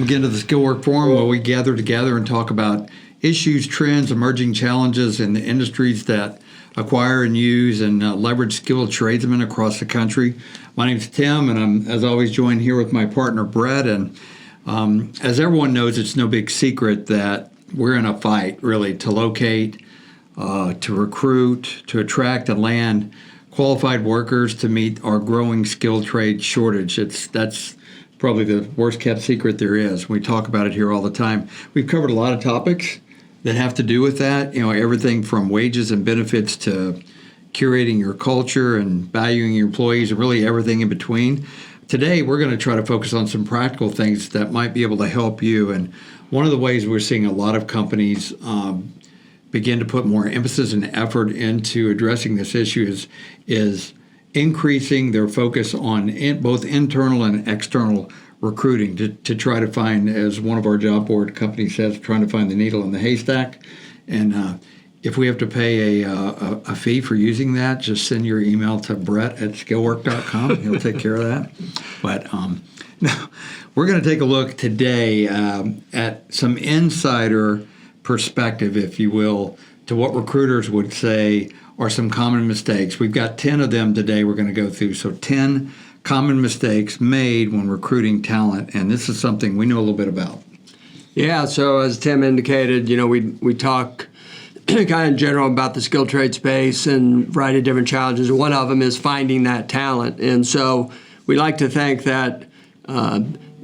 Welcome again to the Skillwork Forum, where we gather together and talk about issues, trends, emerging challenges in the industries that acquire and use and leverage skilled tradesmen across the country. My name is Tim, and I'm, as always, joined here with my partner, Brett. And as everyone knows, it's no big secret that we're in a fight, really, to locate, to recruit, to attract and land qualified workers to meet our growing skilled trade shortage. That's probably the worst kept secret there is. We talk about it here all the time. We've covered a lot of topics that have to do with that. Everything from wages and benefits to curating your culture and valuing your employees, and really everything in between. Today, we're going to try to focus on some practical things that might be able to help you. And one of the ways we're seeing a lot of companies begin to put more emphasis and effort into addressing this issue is increasing their focus on both internal and external recruiting to try to find, as one of our job board companies says, trying to find the needle in the haystack. And if we have to pay a fee for using that, just send your email to brett@skillwork.com. He'll take care of that. But now we're going to take a look today at some insider perspective, if you will, to what recruiters would say are some common mistakes. We've got 10 of them today we're going to go through. So 10 common mistakes made when recruiting talent. And this is something we know a little bit about. Yeah, so as Tim indicated, we talk kind of in general about the skilled trade space and a variety of different challenges. One of them is finding that talent. And so we like to think that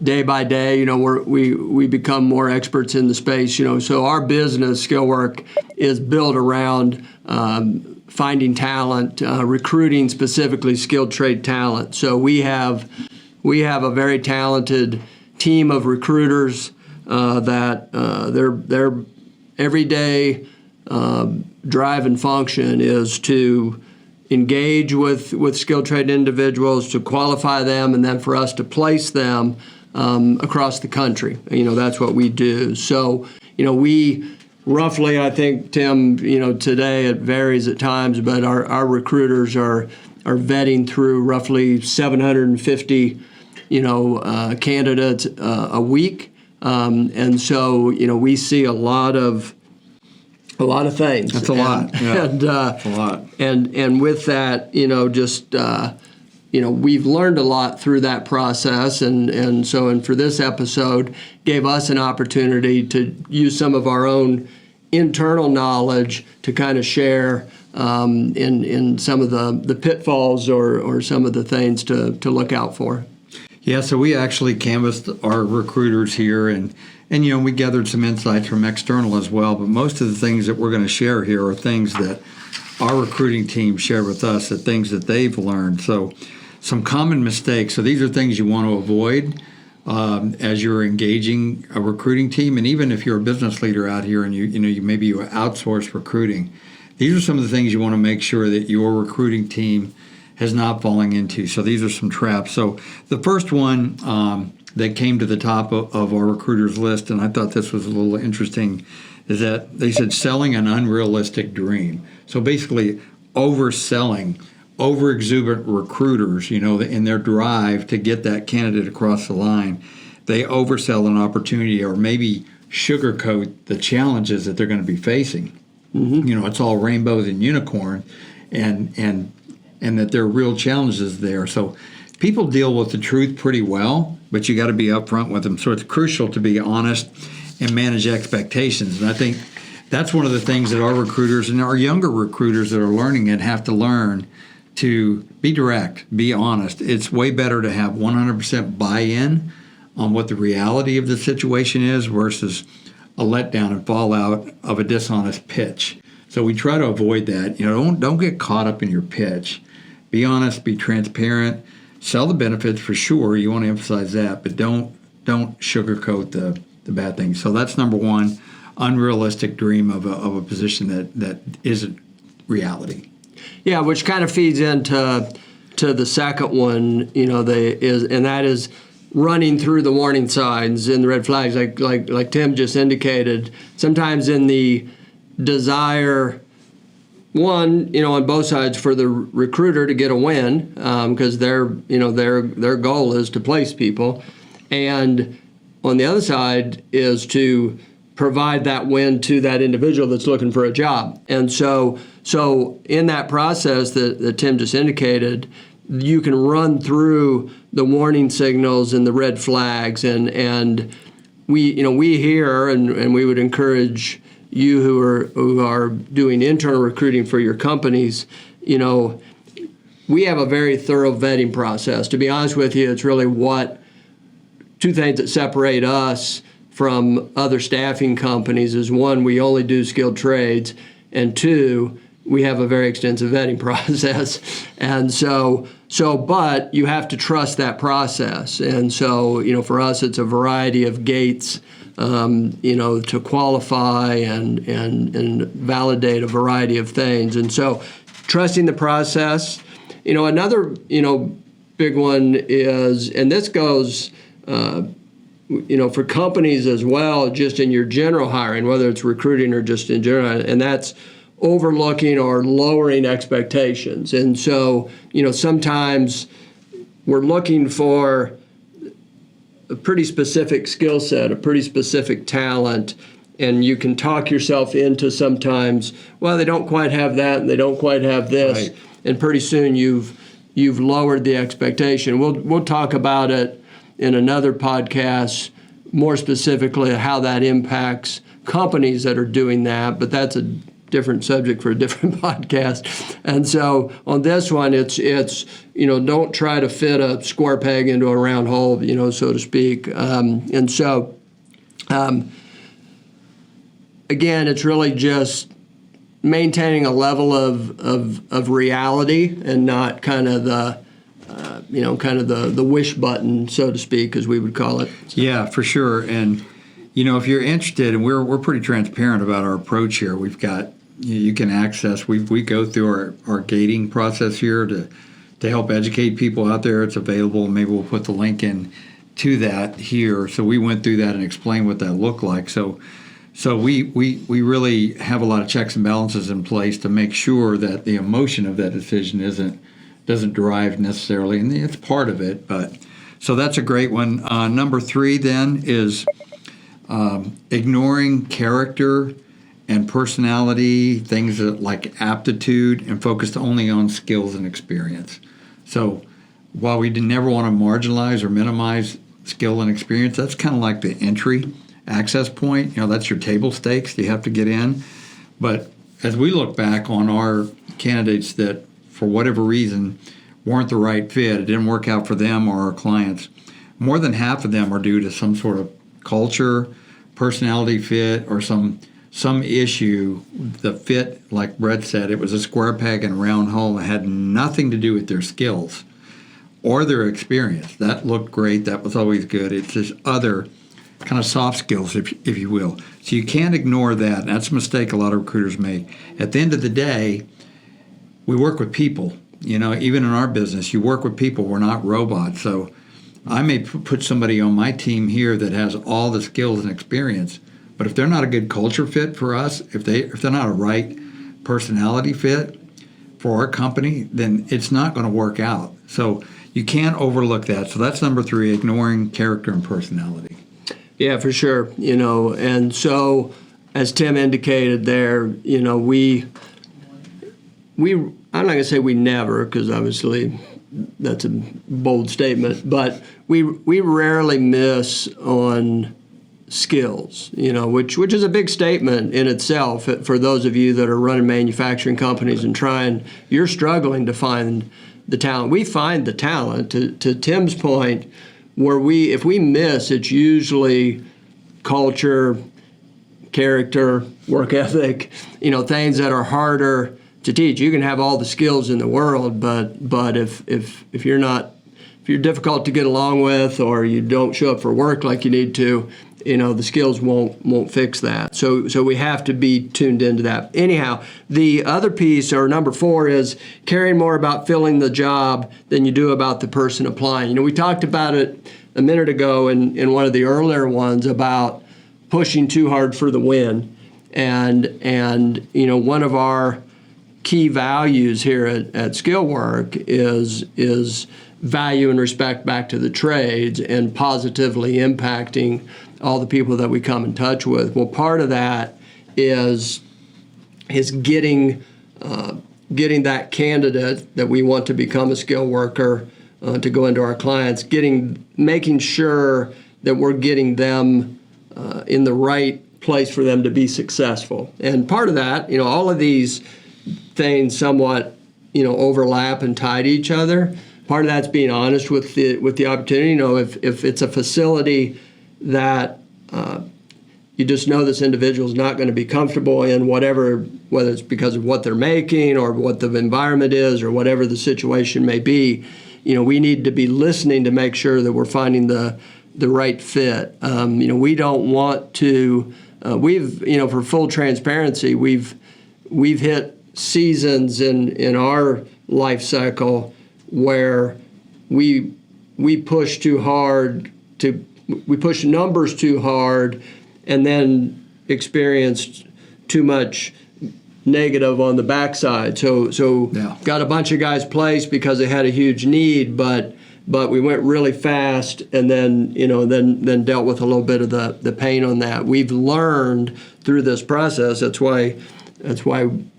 day by day, we become more experts in the space. So our business, Skillwork, is built around finding talent, recruiting specifically skilled trade talent. So we have a very talented team of recruiters that their everyday drive and function is to engage with skilled trade individuals, to qualify them, and then for us to place them across the country. That's what we do. So, we roughly, I think, Tim, today it varies at times, but our recruiters are vetting through roughly 750, candidates a week. And so, we see a lot of things. That's a lot. Yeah. That's a lot. And with that, we've learned a lot through that process, and for this episode, gave us an opportunity to use some of our own internal knowledge to kind of share in some of the pitfalls or some of the things to look out for. Yeah, so we actually canvassed our recruiters here, and we gathered some insights from external as well, but most of the things that we're going to share here are things that our recruiting team shared with us, the things that they've learned. So some common mistakes. So these are things you want to avoid as you're engaging a recruiting team, and even if you're a business leader out here and you outsource recruiting, these are some of the things you want to make sure that your recruiting team has not fallen into. So these are some traps. So the first one that came to the top of our recruiters list, and I thought this was a little interesting, is that they said selling an unrealistic dream. So basically overselling, over-exuberant recruiters, in their drive to get that candidate across the line, they oversell an opportunity or maybe sugarcoat the challenges that they're going to be facing. Mm-hmm. It's all rainbows and unicorn, and that there are real challenges there. So people deal with the truth pretty well, but you got to be upfront with them. So it's crucial to be honest and manage expectations. And I think that's one of the things that our recruiters and our younger recruiters that are learning it have to learn, to be direct, be honest. It's way better to have 100% buy-in on what the reality of the situation is versus a letdown and fallout of a dishonest pitch. So we try to avoid that. Don't get caught up in your pitch. Be honest, be transparent, sell the benefits for sure. You want to emphasize that, but don't sugarcoat the bad things. So that's number one, unrealistic dream of a position that isn't reality. Yeah, which kind of feeds into the second one, and that is running through the warning signs and the red flags, like Tim just indicated. Sometimes in the desire, on both sides, for the recruiter to get a win, because their goal is to place people, and on the other side is to provide that win to that individual that's looking for a job. And so in that process that Tim just indicated, you can run through the warning signals and the red flags, and we hear, and we would encourage you who are doing internal recruiting for your companies, we have a very thorough vetting process. To be honest with you, it's really two things that separate us from other staffing companies is, one, we only do skilled trades, and two, we have a very extensive vetting process. And but you have to trust that process. And so, for us, it's a variety of gates, to qualify and validate a variety of things. And so trusting the process. Another, big one is, and this goes, for companies as well, just in your general hiring, whether it's recruiting or just in general, and that's overlooking or lowering expectations. And so, sometimes we're looking for a pretty specific skill set, a pretty specific talent, and you can talk yourself into sometimes, well, they don't quite have that and they don't quite have this. Right. And pretty soon you've lowered the expectation. We'll talk about it in another podcast, more specifically how that impacts companies that are doing that, but that's a different subject for a different podcast. And so on this one, it's don't try to fit a square peg into a round hole, so to speak. Again, it's really just maintaining a level of reality and not kind of the wish button, so to speak, as we would call it. So. Yeah, for sure. And if you're interested, and we're pretty transparent about our approach here. We've got you can access. We go through our gating process here to help educate people out there. It's available. Maybe we'll put the link in to that here. So we went through that and explained what that looked like. So we really have a lot of checks and balances in place to make sure that the emotion of that decision doesn't drive necessarily, and it's part of it. But so that's a great one. Number 3 then is ignoring character and personality, things that like aptitude, and focused only on skills and experience. So while we never want to marginalize or minimize skill and experience, that's kind of like the entry access point. That's your table stakes. You have to get in. But as we look back on our candidates that, for whatever reason, weren't the right fit, it didn't work out for them or our clients, more than half of them are due to some sort of culture, personality fit, or some issue. The fit, like Brett said, it was a square peg in a round hole. It had nothing to do with their skills or their experience. That looked great. That was always good. It's just other kind of soft skills, if you will. So you can't ignore that. That's a mistake a lot of recruiters make. At the end of the day, we work with people. Even in our business, you work with people. We're not robots. So I may put somebody on my team here that has all the skills and experience, but if they're not a good culture fit for us, if they're not a right personality fit for our company, then it's not going to work out. So you can't overlook that. So that's number 3, ignoring character and personality. Yeah, for sure. And so as Tim indicated there, we I'm not going to say we never, because obviously that's a bold statement, but we rarely miss on skills, which is a big statement in itself for those of you that are running manufacturing companies and you're struggling to find the talent. We find the talent. To Tim's point, if we miss, it's usually culture, character, work ethic, things that are harder to teach. You can have all the skills in the world, but if you're difficult to get along with, or you don't show up for work like you need to, the skills won't fix that. So we have to be tuned into that. Anyhow, the other piece, or number 4, is caring more about filling the job than you do about the person applying. We talked about it a minute ago in one of the earlier ones about pushing too hard for the win. And one of our key values here at Skillwork is value and respect back to the trades and positively impacting all the people that we come in touch with. Well, part of that is getting that candidate that we want to become a skilled worker to go into our clients, making sure that we're getting them in the right place for them to be successful. And part of that, all of these things somewhat, overlap and tie to each other. Part of that's being honest with the opportunity. If it's a facility that you just know this individual is not going to be comfortable in whether it's because of what they're making or what the environment is or whatever the situation may be, we need to be listening to make sure that we're finding the right fit. We don't want to. For full transparency, we've hit seasons in our life cycle where we push too hard we push numbers too hard and then experienced too much negative on the backside. So got a bunch of guys placed because they had a huge need, but we went really fast and then dealt with a little bit of the pain on that. We've learned through this process. That's why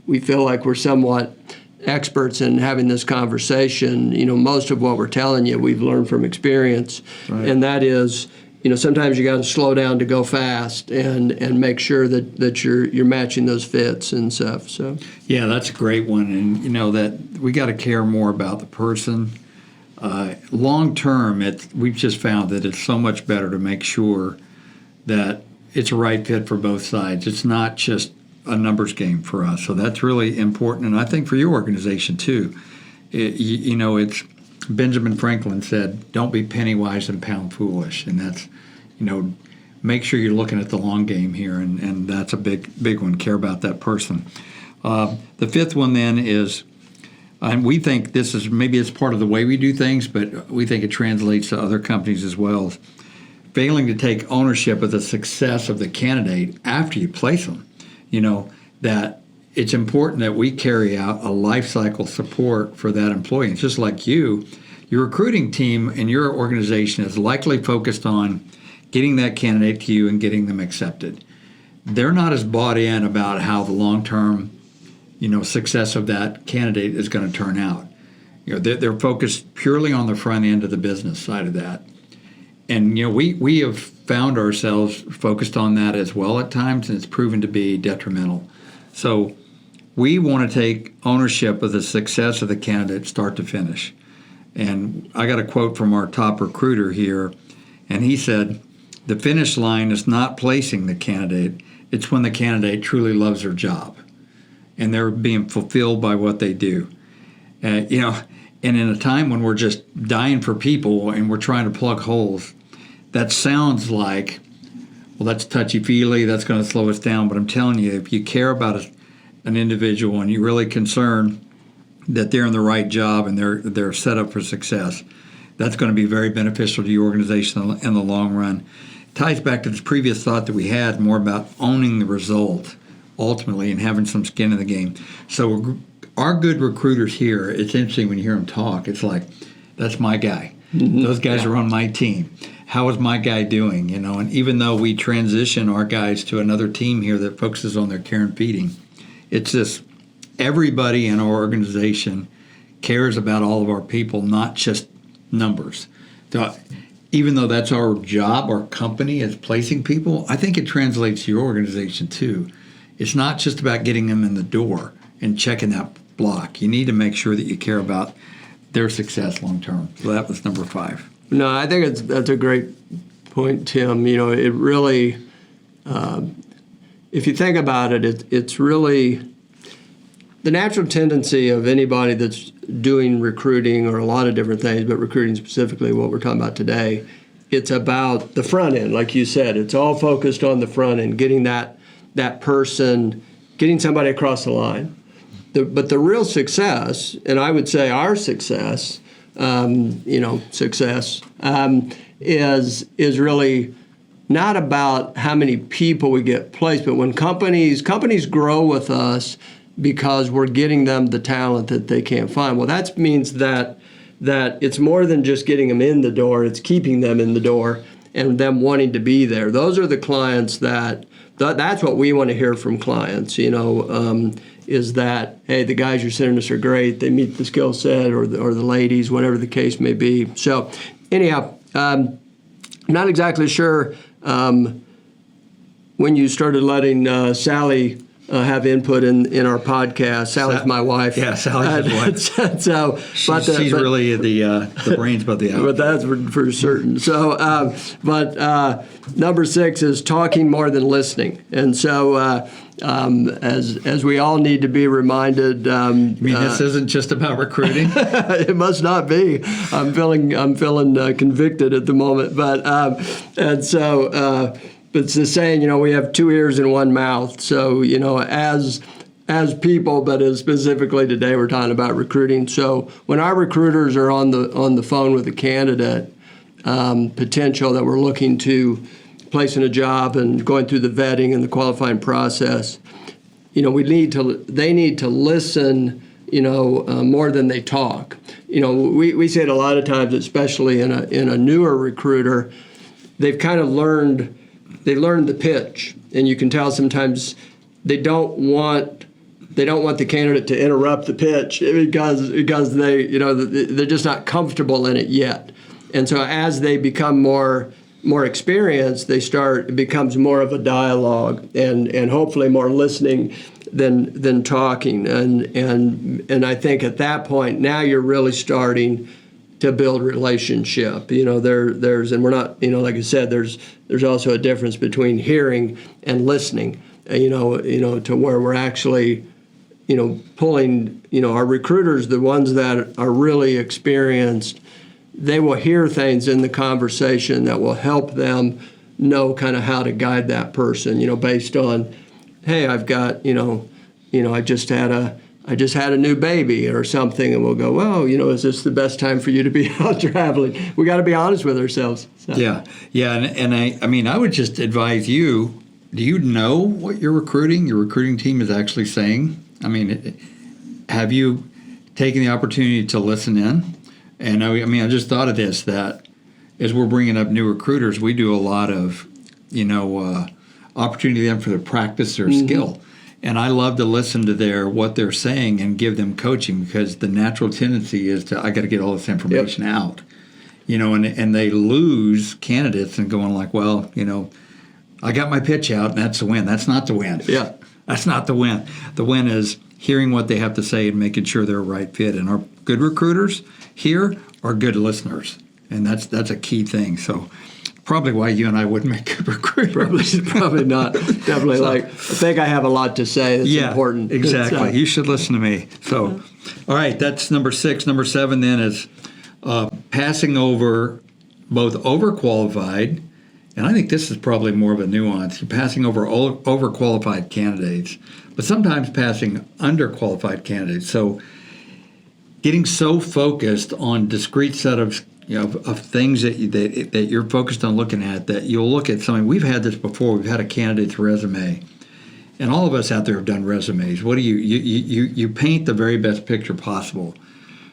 we feel like we're somewhat experts in having this conversation. Most of what we're telling you, we've learned from experience, right. And that is, sometimes you got to slow down to go fast and make sure that you're matching those fits and stuff. So yeah, that's a great one, and that we got to care more about the person. Long term, we've just found that it's so much better to make sure that it's a right fit for both sides. It's not just a numbers game for us. So that's really important, and I think for your organization too. It's Benjamin Franklin said, "Don't be penny wise and pound foolish," and that's, make sure you're looking at the long game here, and that's a big one. Care about that person. The fifth one then is, and we think this is maybe it's part of the way we do things, but we think it translates to other companies as well. Failing to take ownership of the success of the candidate after you place them. That it's important that we carry out a life cycle support for that employee. It's just like your recruiting team and your organization is likely focused on getting that candidate to you and getting them accepted. They're not as bought in about how the long-term, success of that candidate is going to turn out. They're focused purely on the front end of the business side of that. And we have found ourselves focused on that as well at times, and it's proven to be detrimental. So we want to take ownership of the success of the candidate start to finish. And I got a quote from our top recruiter here, and he said, "The finish line is not placing the candidate, it's when the candidate truly loves their job and they're being fulfilled by what they do." And in a time when we're just dying for people and we're trying to plug holes, that sounds like, well, that's touchy-feely, that's going to slow us down. But I'm telling you, if you care about an individual and you're really concerned that they're in the right job and they're set up for success, that's going to be very beneficial to your organization in the long run. It ties back to this previous thought that we had more about owning the result ultimately and having some skin in the game. So our good recruiters here, it's interesting when you hear them talk, it's like, that's my guy. Mm-hmm. Those guys are on my team. How is my guy doing? And even though we transition our guys to another team here that focuses on their care and feeding, it's just everybody in our organization cares about all of our people, not just numbers. So even though that's our job, our company is placing people, I think it translates to your organization too. It's not just about getting them in the door and checking that block. You need to make sure that you care about their success long term. So that was number 5. No, I think that's a great point, Tim. It really, if you think about it, it's really the natural tendency of anybody that's doing recruiting or a lot of different things, but recruiting specifically, what we're talking about today, it's about the front end, like you said. It's all focused on the front end, getting that person, getting somebody across the line. But the real success, and I would say our success, is really not about how many people we get placed, but when companies grow with us because we're getting them the talent that they can't find. Well, that means that that it's more than just getting them in the door, it's keeping them in the door and them wanting to be there. Those are the clients that's what we want to hear from clients, is that, hey, the guys you're sending us are great, they meet the skill set, or the ladies, whatever the case may be. So anyhow, not exactly sure when you started letting Sally have input in our podcast. Sally's my wife. Yeah, Sally's his wife. So, she's really the brains about the outfit. But that's for certain. So, number 6 is talking more than listening. And so, as we all need to be reminded, this isn't just about recruiting. It must not be. I'm feeling convicted at the moment. But but it's the saying, we have 2 ears and 1 mouth. So, as people, but as specifically today, we're talking about recruiting. So when our recruiters are on the phone with a candidate, potential that we're looking to place in a job and going through the vetting and the qualifying process, they need to listen, more than they talk. We say it a lot of times, especially in a newer recruiter, they've kind of learned the pitch, and you can tell sometimes they don't want the candidate to interrupt the pitch because they're just not comfortable in it yet. And so as they become more experienced, it becomes more of a dialogue and hopefully more listening than talking. And I think at that point now you're really starting to build relationship. There's and we're not, like I said, there's also a difference between hearing and listening. To where we're actually, pulling, our recruiters, the ones that are really experienced, they will hear things in the conversation that will help them know kind of how to guide that person, based on, hey, I've got, I just had a new baby or something, and we'll go, well, is this the best time for you to be out traveling? We got to be honest with ourselves. So. Yeah, and I would just advise you. Do you know what your recruiting team is actually saying? Have you taken the opportunity to listen in? And I just thought of this, that as we're bringing up new recruiters, we do a lot of, opportunity for them for to practice their skill. And I love to listen to what they're saying and give them coaching, because the natural tendency is I got to get all this information out, and they lose candidates and going like, well, I got my pitch out and that's the win. That's not the win. Yeah. That's not the win. The win is hearing what they have to say and making sure they're a right fit. And our good recruiters here are good listeners. And that's a key thing. So probably why you and I wouldn't make good recruiters. Probably not. Definitely. I think I have a lot to say that's important. Exactly. You should listen to me. So, all right, that's number 6. Number 7 then is passing over both overqualified, and I think this is probably more of a nuance. You're passing over overqualified candidates, but sometimes passing underqualified candidates. So getting so focused on discrete set of things that you're focused on looking at, that you'll look at something. We've had this before. We've had a candidate's resume, and all of us out there have done resumes. What do you paint the very best picture possible?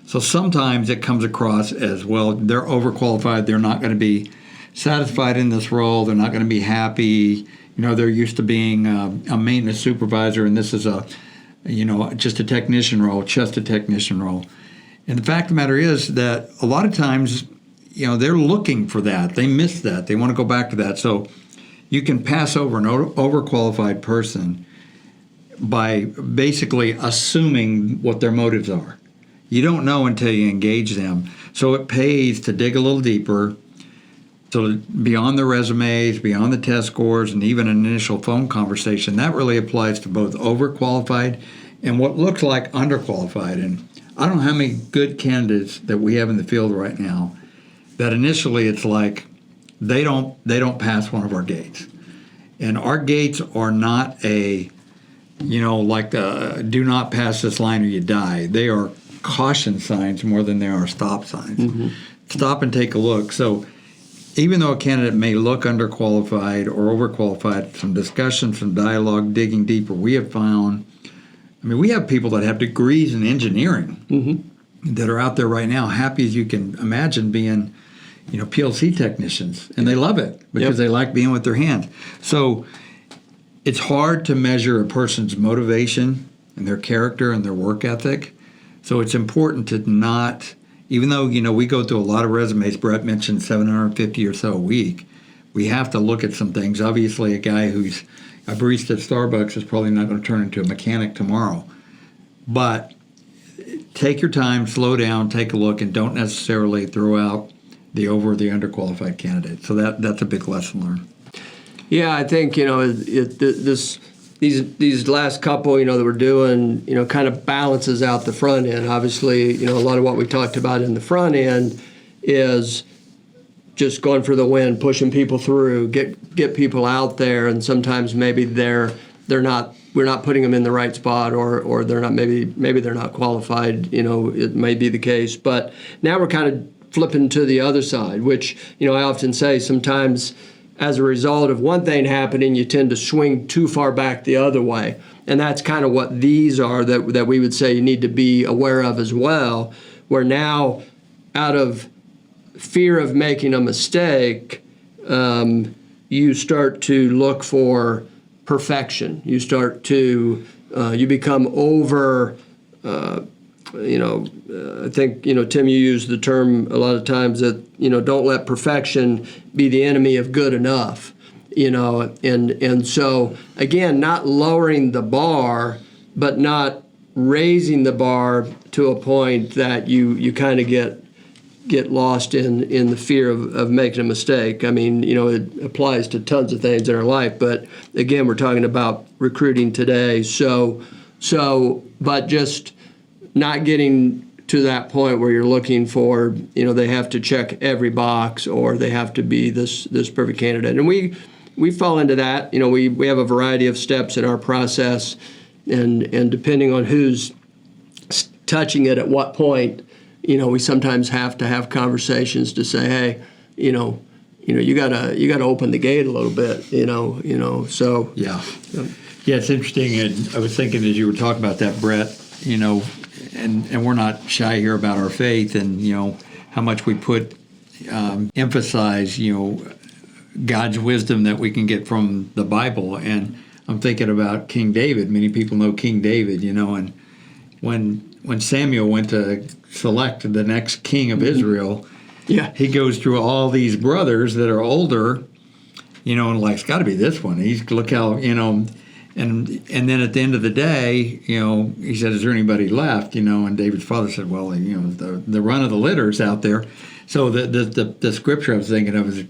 So sometimes it comes across as, well, they're overqualified. They're not going to be satisfied in this role. They're not going to be happy. They're used to being a maintenance supervisor, and this is just a technician role, just a technician role. And the fact of the matter is that a lot of times, they're looking for that. They miss that. They want to go back to that. So you can pass over an overqualified person by basically assuming what their motives are. You don't know until you engage them. So it pays to dig a little deeper, so beyond the resumes, beyond the test scores, and even an initial phone conversation. That really applies to both overqualified and what looks like underqualified. And I don't know how many good candidates that we have in the field right now that initially it's like they don't pass one of our gates. And our gates are not do not pass this line or you die. They are caution signs more than they are stop signs. Mm-hmm. Stop and take a look. So even though a candidate may look underqualified or overqualified, some discussion, some dialogue, digging deeper, we have found, we have people that have degrees in engineering, that are out there right now, happy as you can imagine being, PLC technicians, and they love it because they like being with their hands. So it's hard to measure a person's motivation and their character and their work ethic. So it's important to not, even though, we go through a lot of resumes, Brett mentioned 750 or so a week, we have to look at some things. Obviously, a guy who's a barista at Starbucks is probably not going to turn into a mechanic tomorrow. But take your time, slow down, take a look, and don't necessarily throw out the over or the underqualified candidate. So that's a big lesson learned. Yeah, I think these last couple that we're doing kind of balances out the front end. Obviously, a lot of what we talked about in the front end is just going for the win, pushing people through, get people out there, and sometimes maybe we're not putting them in the right spot, or they're not maybe they're not qualified. It may be the case, but now we're kind of flipping to the other side, which I often say sometimes as a result of one thing happening, you tend to swing too far back the other way, and that's kind of what these are that we would say you need to be aware of as well. Where now, out of fear of making a mistake, you start to look for perfection. You start to you become over. I think Tim, you use the term a lot of times that don't let perfection be the enemy of good enough. And so again, not lowering the bar, but not raising the bar to a point that you kind of get lost in the fear of making a mistake. I mean, it applies to tons of things in our life, but again, we're talking about recruiting today. So, but just not getting to that point where you're looking for, they have to check every box or they have to be this perfect candidate. And we fall into that. We have a variety of steps in our process, and depending on who's touching it at what point, we sometimes have to have conversations to say, hey, you gotta open the gate a little bit, So yeah, it's interesting. And I was thinking as you were talking about that, Brett, and we're not shy here about our faith and how much we emphasize God's wisdom that we can get from the Bible. And I'm thinking about King David. Many people know King David, and when Samuel went to select the next king of Israel, he goes through all these brothers that are older, and like, it's got to be this one. Look how, and then at the end of the day, he said, is there anybody left? And David's father said, well, the run of the litter's out there. So the scripture I was thinking of is,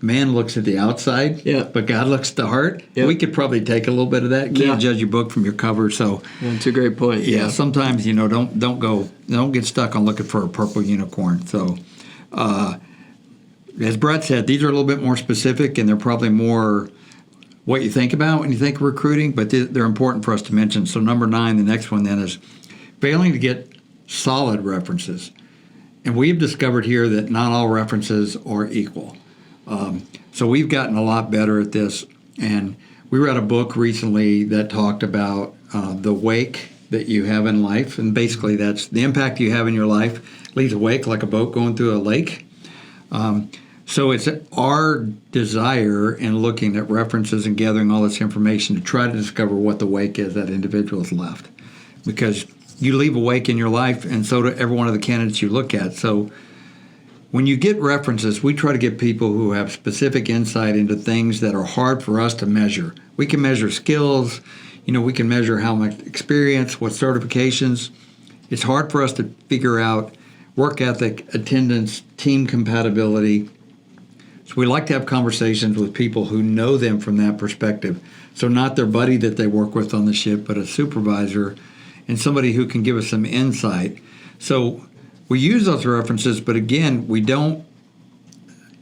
man looks at the outside, but God looks at the heart. Yeah. We could probably take a little bit of that. You can't judge your book from your cover. So that's a great point. Yeah. Sometimes don't get stuck on looking for a purple unicorn. So, as Brett said, these are a little bit more specific, and they're probably more what you think about when you think of recruiting, but they're important for us to mention. So number 9, the next one then, is failing to get solid references. And we've discovered here that not all references are equal. So we've gotten a lot better at this. And we read a book recently that talked about the wake that you have in life. And basically that's the impact you have in your life leaves a wake like a boat going through a lake. So it's our desire in looking at references and gathering all this information to try to discover what the wake is that individual has left. Because you leave a wake in your life, and so do every one of the candidates you look at. So when you get references, we try to get people who have specific insight into things that are hard for us to measure. We can measure skills, we can measure how much experience, what certifications. It's hard for us to figure out work ethic, attendance, team compatibility. So we like to have conversations with people who know them from that perspective. So not their buddy that they work with on the ship, but a supervisor and somebody who can give us some insight. So we use those references, but again, we don't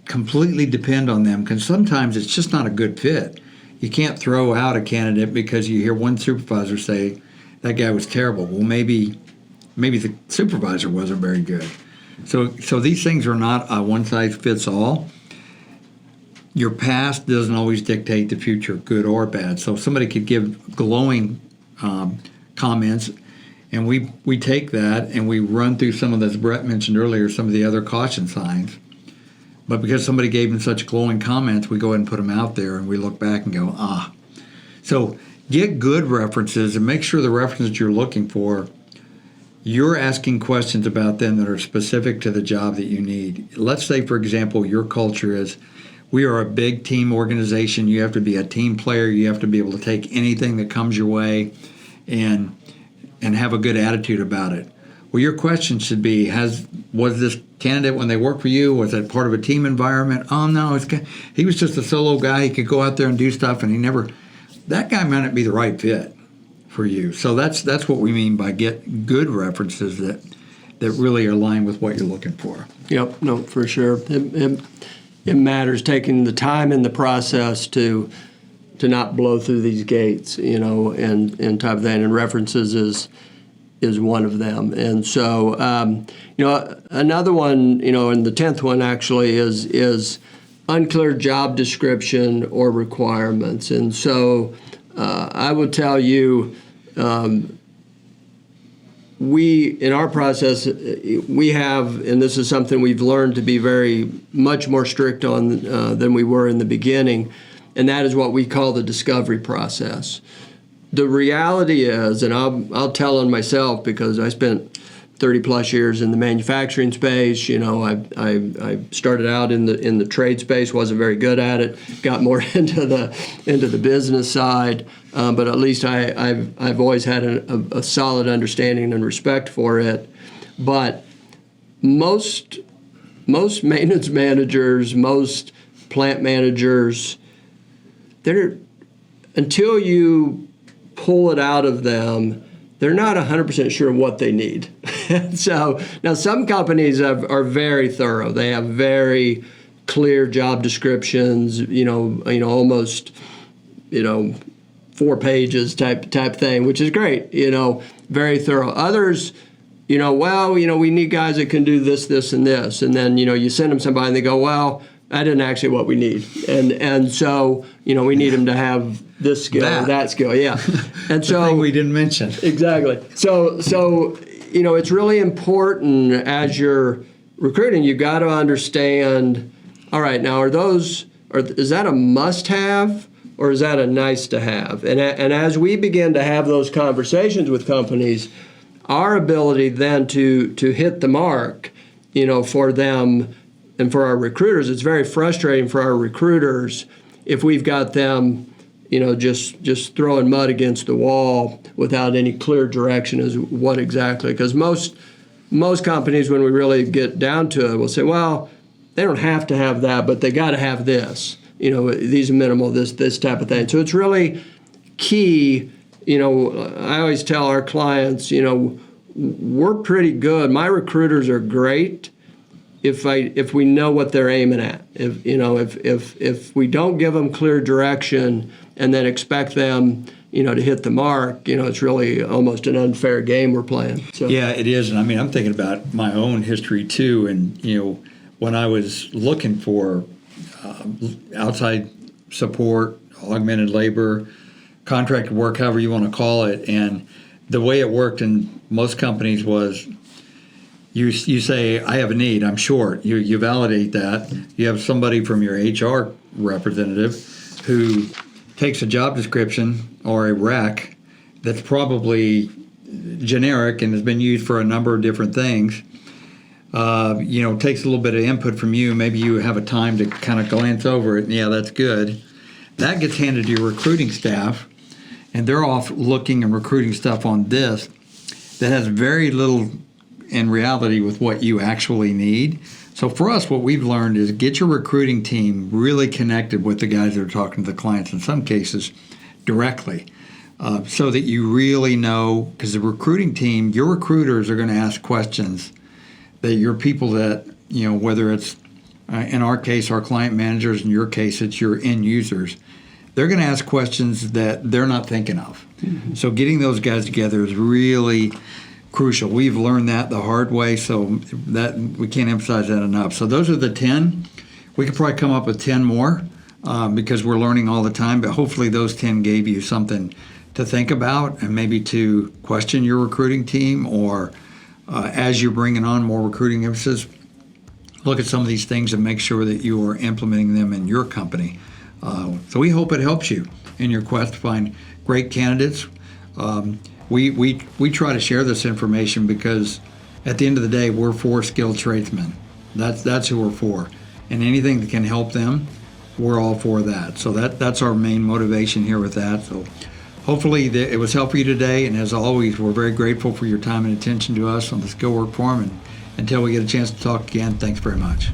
completely depend on them because sometimes it's just not a good fit. You can't throw out a candidate because you hear one supervisor say, that guy was terrible. Well, maybe the supervisor wasn't very good. So these things are not a one-size-fits-all. Your past doesn't always dictate the future, good or bad. So somebody could give glowing comments, And we take that and we run through some of this Brett mentioned earlier, some of the other caution signs. But because somebody gave them such glowing comments, we go ahead and put them out there and we look back and go, ah. So get good references and make sure the references you're looking for, you're asking questions about them that are specific to the job that you need. Let's say, for example, your culture is, we are a big team organization. You have to be a team player. You have to be able to take anything that comes your way and have a good attitude about it. Well, your question should be, was this candidate, when they worked for you, was it part of a team environment? Oh, no, he was just a solo guy. He could go out there and do stuff, and that guy might not be the right fit for you. So that's what we mean by get good references that really align with what you're looking for. Yep, no, for sure. It matters taking the time in the process to not blow through these gates, and type of thing. And references is one of them. And so, another one, and the 10th one actually is unclear job description or requirements. And so, I would tell you, in our process, we have, and this is something we've learned to be very much more strict on than we were in the beginning, and that is what we call the discovery process. The reality is, and I'll tell on myself because I spent 30 plus years in the manufacturing space. I started out in the trade space, wasn't very good at it, got more into the business side, but at least I've always had a solid understanding and respect for it. But most maintenance managers, most plant managers, until you pull it out of them, they're not 100% sure what they need. So now some companies are very thorough. They have very clear job descriptions, almost, 4 pages type thing, which is great, very thorough. Others, we need guys that can do this, and this. And then, you send them somebody and they go, well, that isn't actually what we need. And so, we need them to have this skill or that skill. Yeah. And so the thing we didn't mention. Exactly. So, it's really important as you're recruiting, you've got to understand, all right, now is that a must-have or is that a nice-to-have? And as we begin to have those conversations with companies, our ability then to hit the mark, for them and for our recruiters, it's very frustrating for our recruiters if we've got them, just throwing mud against the wall without any clear direction as what exactly. Because most companies, when we really get down to it, will say, well, they don't have to have that, but they got to have this. These are minimal, this type of thing. So it's really key. I always tell our clients, we're pretty good. My recruiters are great if we know what they're aiming at. If we don't give them clear direction and then expect them, to hit the mark, it's really almost an unfair game we're playing. So. Yeah, it is. And I'm thinking about my own history too. And, when I was looking for outside support, augmented labor, contracted work, however you want to call it, and the way it worked in most companies was you say, I have a need, I'm short. You validate that. You have somebody from your HR representative who takes a job description or a rec that's probably generic and has been used for a number of different things. Takes a little bit of input from you. Maybe you have a time to kind of glance over it. And yeah, that's good. That gets handed to your recruiting staff, and they're off looking and recruiting stuff on this that has very little in reality with what you actually need. So for us, what we've learned is get your recruiting team really connected with the guys that are talking to the clients, in some cases directly, so that you really know, because the recruiting team, your recruiters are going to ask questions that your people that, whether it's, in our case, our client managers, in your case, it's your end users, they're going to ask questions that they're not thinking of. Mm-hmm. So getting those guys together is really crucial. We've learned that the hard way, so that we can't emphasize that enough. So those are the 10. We could probably come up with 10 more because we're learning all the time, but hopefully those 10 gave you something think about and maybe to question your recruiting team, or as you're bringing on more recruiting emphasis, look at some of these things and make sure that you are implementing them in your company. So we hope it helps you in your quest to find great candidates. We try to share this information because at the end of the day, we're for skilled tradesmen. That's who we're for. And anything that can help them, we're all for that. So that's our main motivation here with that. So hopefully it was helpful for you today. And as always, we're very grateful for your time and attention to us on the Skillwork Forum. And until we get a chance to talk again, thanks very much.